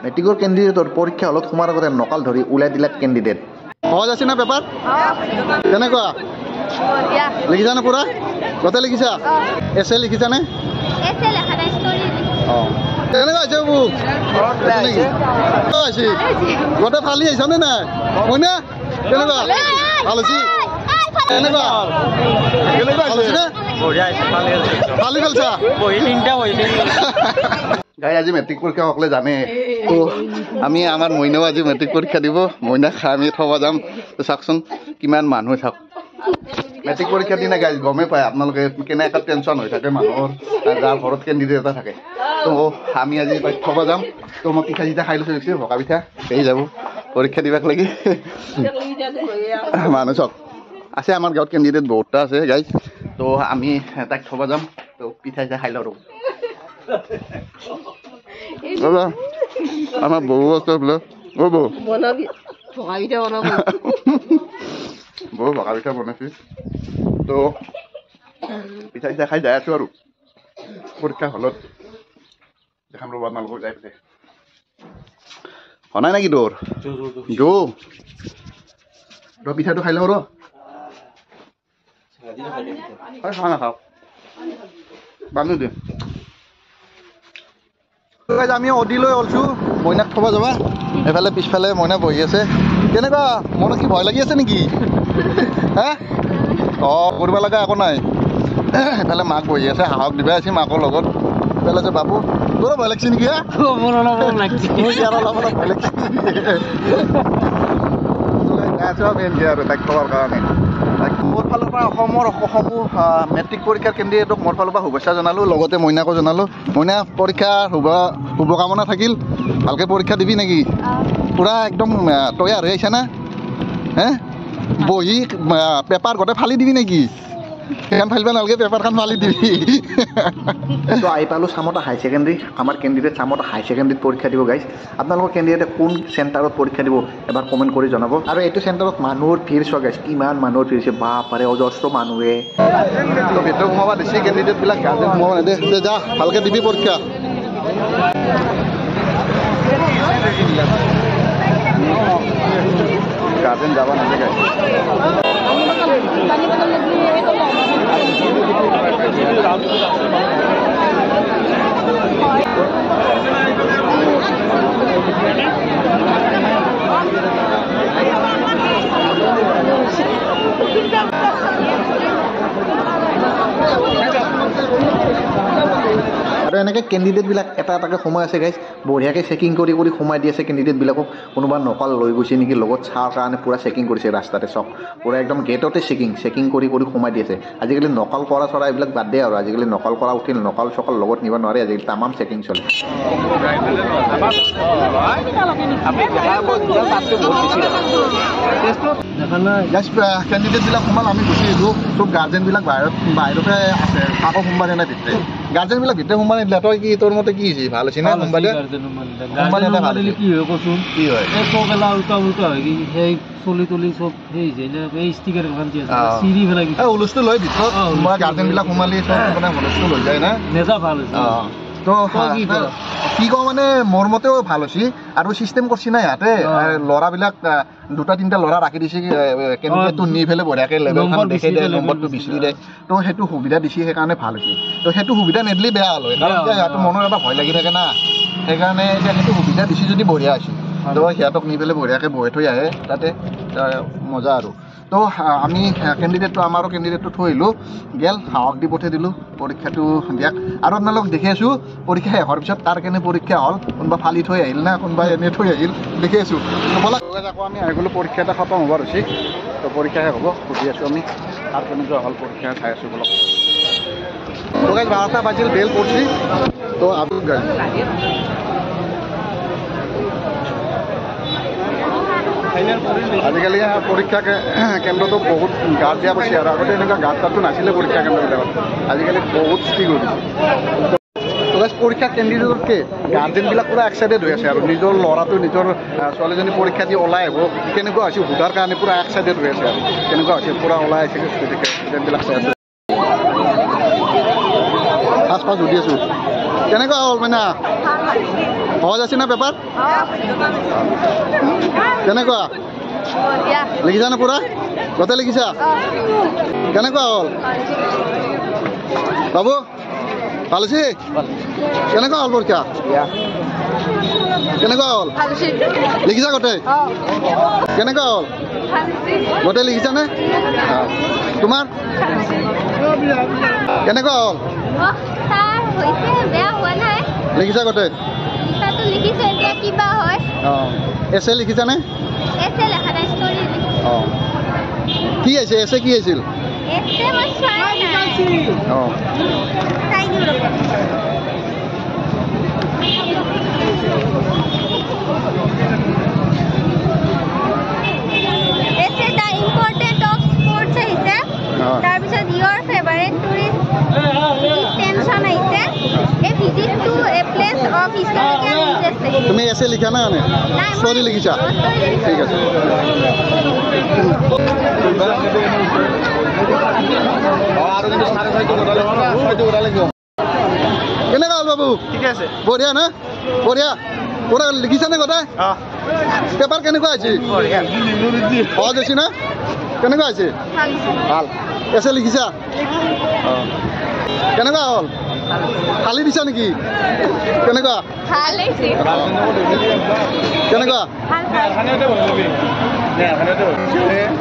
মেট্ৰিকৰ কেণ্ডিডেটৰ পৰীক্ষা হলত সোমাৰ আগতে নকাল ধৰি ওলাই দিলে কেণ্ডিডেট। সহজ আছে না পেপাৰ? কেনেকুৱা লিখিছানে পুৰা? গোটেই লিখিছা? এছে লিখিছানে? কেনেকুৱা হৈছে বুক? গোটেই ফালি আহিছানে নাই? হয়নে? কেনেকুৱা ভাল হৈছে? কেনেকুৱা কেনেকুৱা হৈছে? ফালি পেলছা? গাই আজি মেট্ৰিক পৰীক্ষা সকলে জানে তো আমি আমাৰ মইনাও আজি মেট্ৰিক পৰীক্ষা দিব। মইনা খাই আমি থব যাম। চাওকচোন কিমান মানুহ চাওক মেট্ৰিক পৰীক্ষাৰ দিনা গাইজ গমেই পায় আপোনালোকে কেনেকুৱা টেনশ্যন হৈ থাকে মানুহৰ যাৰ ঘৰত কেণ্ডিডেট এটা থাকে। তো আমি আজি তাইক থব যাম। তো মই পিঠা চিঠা খাই লৈছোঁ ভকা পিঠা পেহি যাব পৰীক্ষা দিবাক লাগি মানুহ চাওক আছে আমাৰ গাঁৱত কেণ্ডিডেট বহুতটা আছে গাইজ। তো আমি তাইক থব যাম। তো পিঠা চিঠা খাই লওঁ আমার বউ আছে বলে ও বউ বউ ভকা পিঠা বনাইছি। তো পিঠা চিঠা খাই যাই আছো আৰু পৰীক্ষা হলত দেখাম ৰ'ব আপোনালোকক যাই পেলাই হনাই নেকি তোৰ জো পিঠাটো খাই লওঁ ৰ খোৱা নাখাওঁ বান্ধি দিম। আমি অদিলৈ ওলছো মইনাক থব যাবা। এফালে পিছফালে মইনা বহি আছে। কেনেকুৱা মনত কি ভয় লাগি আছে নেকি? হা অঁ কৰিব লগা একো নাই। এফালে মাক বহি আছে সাহস দিবা আছে মাকৰ লগত। এফালে যে বাবু তোৰো ভয় লাগিছে নেকি? ভয় লাগিছে আৰু তাইক থবৰ কাৰণে মোৰ ফালৰ পৰা অসমৰ সমূহ মেট্ৰিক পৰীক্ষাৰ কেণ্ডিডেটক মোৰ ফালৰ পৰা শুভেচ্ছা জনালোঁ। লগতে মইনাকো জনালোঁ। মইনা পৰীক্ষাৰ শুভকামনা থাকিল। ভালকৈ পৰীক্ষা দিবি নেকি? পূৰা একদম তৈয়াৰ হৈ আহিছা না? হে বহি পেপাৰ গোটেই ফালি দিবি নেকি? সেইখন ফালিব নালাগে পেপাৰখন ফালি দিবি। তো আহি পালোঁ চামতা হাই ছেকেণ্ডেৰী। আমাৰ কেণ্ডিডেট চামতা হাই ছেকেণ্ডেৰীত পৰীক্ষা দিব গাইজ। আপোনালোকৰ কেণ্ডিডেটে কোন চেণ্টাৰত পৰীক্ষা দিব এবাৰ কমেণ্ট কৰি জনাব। আৰু এইটো চেণ্টাৰত মানুহৰ ভিৰ চোৱা গাইজ কিমান মানুহৰ ভিৰ হৈছে বাপৰে অজস্ৰ মানুহে। তো ভিতৰত সোমাবা দিছে কেণ্ডিডেটবিলাক গাৰ্জেন সোমাব দে যা ভালকৈ দিবি পৰীক্ষা। গাৰ্জেন যাব নালাগে আৰু এনেকৈ কেণ্ডিডেটবিলাক এটা এটাকৈ সোমাই আছে গাইজ। বঢ়িয়াকৈ চেকিং কৰি সোমাই দি আছে কেণ্ডিডেটবিলাকক। কোনোবা নকাল লৈ গৈছে নেকি লগত চাৰ কাৰণে পূৰা চেকিং কৰিছে ৰাস্তাতে চব পূৰা একদম গেটতে চেকিং কৰি সোমাই দি আছে। আজিকালি নকল কৰা চৰা এইবিলাক বাদ দিয়ে আৰু আজিকালি নকল কৰা উঠিল নকল চকল লগত নিব নোৱাৰে। আজিকালি তামাম চেকিং চলে। কেণ্ডিডেটবিলাক সোমাল আমি গুচি আহিলোঁ। চব গাৰ্জেনবিলাক বাহিৰতে আছে কাকো সোমবাৰ নাই ভিতৰে। গাৰ্জেনবিলাক ভিতৰে সোমাই নিদিলে তই কি তোৰ মতে কি হৈছে ভাল হৈছে না? সোমবাৰে কি হয় কচোন? কি হয় চব এলা উল্টা উল্টা হয় কি সেই চলি তলি চব সেই ষ্টিকাৰ হুলস্থুল লৈ ভিতৰত গাৰ্জেনবিলাক সোমালি চব মানে হুলস্থুল হৈ যায় না নেজা ভাল হৈছে। তো কি কওঁ মানে মোৰ মতেও ভাল হৈছে। আৰু চিষ্টেম কৰিছে না ইয়াতে ল'ৰাবিলাক দুটা তিনিটা ল'ৰা ৰাখি দিছে কেণ্ডিডেটটো নি পেলাই বঢ়িয়াকৈ লেবেলখন দেখাই দিয়ে নম্বৰটো বিচৰি দিয়ে। তো সেইটো সুবিধা দিছে সেইকাৰণে ভাল হৈছে। তো সেইটো সুবিধা নিদিলে বেয়া হ'ল হয় কাৰণ এতিয়া সিহঁতৰ মনৰ এটা ভয় লাগি থাকে না। সেইকাৰণে এতিয়া সেইটো সুবিধা দিছে যদি বঢ়িয়া হৈছে। তো সিহঁতক নি পেলাই বঢ়িয়াকৈ বহি থৈ আহে তাতে মজা আৰু। তো আমি কেণ্ডিডেটটো আমাৰো কেণ্ডিডেটটো থৈ আহিলোঁ গেল সাহস দি পঠাই দিলোঁ পৰীক্ষাটো দিয়াক। আৰু আপোনালোক দেখি আছোঁ পৰীক্ষা শেষ হোৱাৰ পিছত কাৰ কেনে পৰীক্ষা হ'ল কোনোবা ফালি থৈ আহিল না কোনোবাই এনেই থৈ আহিল দেখি আছোঁ। ব'লক আকৌ আমি আহি গ'লোঁ পৰীক্ষা এটা খতম হ'বৰ হৈছে। তো পৰীক্ষা শেষ হ'ব সুধি আছোঁ আমি কাৰ কেনেকুৱা হ'ল পৰীক্ষা চাই আছোঁ ব'লক। তো গাইজ 12টা বাজিল বেল পড়ছি। তো আমি আজিকালি পৰীক্ষা কেন্দ্ৰটো বহুত গাৰ্ড দিয়া গৈছে আৰু আগতে এনেকুৱা গাৰ্ড তাতটো নাছিলে পৰীক্ষা কেন্দ্ৰবিলাকত। আজিকালি বহুত ষ্ট্ৰিক হৈ গৈছে। পৰীক্ষা কেন্দ্ৰতকৈ গাৰ্জেনবিলাক পূৰা এক্সাইটেড হৈ আছে আৰু নিজৰ ল'ৰাটো নিজৰ ছোৱালীজনী পৰীক্ষা দি ওলাই আহিব কেনেকুৱা হৈছে সোধাৰ কাৰণে পূৰা এক্সাইটেড হৈ আছে আৰু কেনেকুৱা হৈছে পূৰা ওলাই আহিছে ষ্টুডেণ্টবিলাক চাই আছে। ফাৰ্ষ্ট সুধি আছোঁ কেনেকুৱা হ'ল মানে সহজ আছে না পেপাৰ কেনেকুৱা লিখিছা না পুৰা গোটেই লিখিছা কেনেকুৱা হ'ল বাবু ভাল হৈছে কেনেকুৱা হ'ল পৰীক্ষা কেনেকুৱা হ'ল লিখিছা গোটেই কেনেকুৱা হ'ল গোটেই লিখিছা নে তোমাৰ কেনেকুৱা হ'ল লিখিছা গোটেই এছে লিখিছা নে কি আছে এছে কি আছিল your favorite tourist destination aise a visit to a place of historical interest তুমি এসে লিখা না মানে স্টোরি লিখিছা ঠিক আছে আর কিন্তু সাড়ে 6 ওরা লিখো কেনে গাল বাবু ঠিক আছে বড়িয়া না বড়িয়া ওরা লিখিছা না কথা হ্যাঁ পেপার কেনে কো আছে বড়িয়া সহজ আছে না কেনে কো আছে ভাল এসে লিখিছা কেনেকুৱা হ'ল খালি দিছা নেকি কেনেকুৱা কেনেকুৱা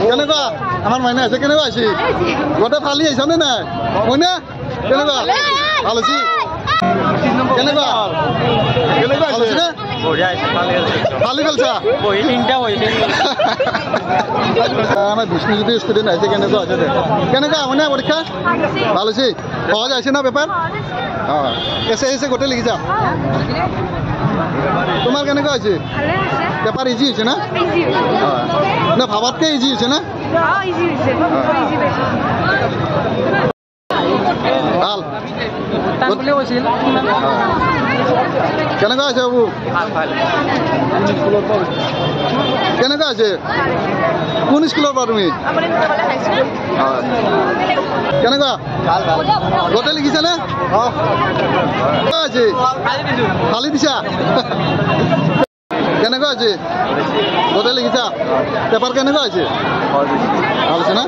কেনেকুৱা আমাৰ মাইনা আছে কেনেকুৱা আছে গোটেই ফালি আহিছা নে নাই মইনা কেনেকুৱা ভাল হৈছে কেনেকুৱা কেনেকুৱা ভাল হৈছে নে ফালি পেলছা আমাৰ বিষ্ণুজ্যোতি স্টুডেন্ট আছে কেনেকুৱা আছে কেনেকুৱা মানে পৰীক্ষা ভাল হৈছে সহজ আছে না পেপাৰ এছে এছে গোটেই লিখিছা তোমাৰ কেনেকুৱা হৈছে পেপাৰ ইজি হৈছে না না ভাবাতকে ইজি হৈছে না ভাল কেনেকুৱা আছে বাবু কেনেকুৱা আছে কোন স্কুলৰ পৰা তুমি কেনেকুৱা গোটেই লিখিছা নে আছে খালি দিছা কেনেকুৱা আছে গোটেই লিখিছা পেপাৰ কেনেকুৱা আছে ভাল আছে না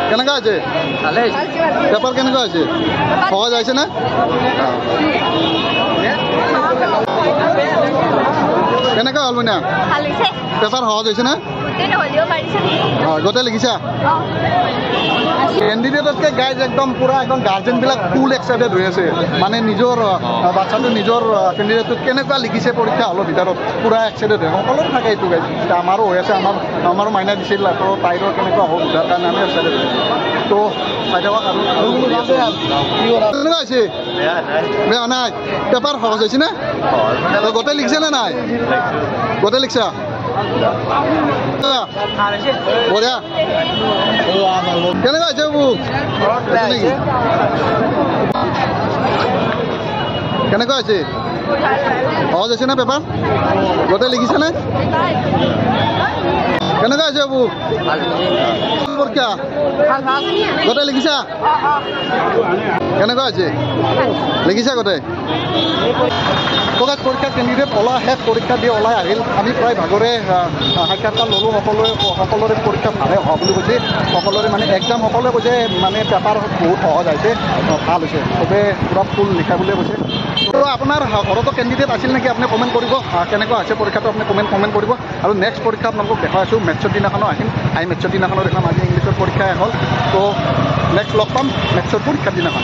কেনেকুৱা আছে পেপাৰ কেনেকুৱা আছে সহজ আছে না কেনেকুৱা হ'ল মানে পেপাৰ সহজ হৈছে না গোটেই লিখিছা কেণ্ডিডেটতকৈ গাইজ একদম পুৰা একদম গাৰ্জেনবিলাক ফুল এক্সাইটেড হৈ আছে মানে নিজৰ বাচ্চাটো নিজৰ কেণ্ডিডেটটোত কেনেকুৱা লিখিছে পৰীক্ষা হলৰ ভিতৰত পুৰা এক্সাইটেড হয় সকলো থাকে এইটো গাইজ আমাৰো হৈ আছে আমাৰো মাইনা দিছিল তো তাইৰো কেনেকুৱা হ'ব তাৰ কাৰণে আমি এক্সাইটেড হৈ আছোঁ তো চাই থাকক আৰু কেনেকুৱা হৈছে বেয়া নাই পেপাৰ সহজ হৈছে নে গোটেই লিখিছে নে নাই গোটেই লিখিছা বঢ়িয়া কেনেকুৱা হৈছে বাবু কেনেকুৱা হৈছে সহজ হৈছে না পেপাৰ গোটেই লিখিছে নে কেনেকুৱা হৈছে বাবু পৰীক্ষা গোটেই লিখিছা কেনেকুৱা হৈছে লিখিছা গোটেই পৰীক্ষা কেণ্ডিডেট ওলাই শেষ পৰীক্ষা দি ওলাই আহিল আমি প্ৰায় ভাগৰে সাক্ষাৎকাৰ ল'লোঁ সকলোৰে পৰীক্ষা ভালে হোৱা বুলি কৈছে সকলোৰে মানে এক্সাম সকলোৱে কৈছে মানে পেপাৰ বহুত সহজ আহিছে ভাল হৈছে চবে পূৰা ফুল লিখা বুলিয়ে কৈছে তো আপোনাৰ ঘৰতো কেণ্ডিডেট আছিল নেকি আপুনি কমেণ্ট কৰিব কেনেকুৱা হৈছে পৰীক্ষাটো আপুনি কমেণ্ট কৰিব আৰু নেক্সট পৰীক্ষা আপোনালোকক দেখাই আছোঁ মেথছৰ দিনাখনো আহিম মেথছৰ দিনাখনো দেখাম আজি ইংলিছৰ পৰীক্ষাই হ'ল তো নেক্সট লগ পাম মেথছৰ পৰীক্ষাৰ দিনাখন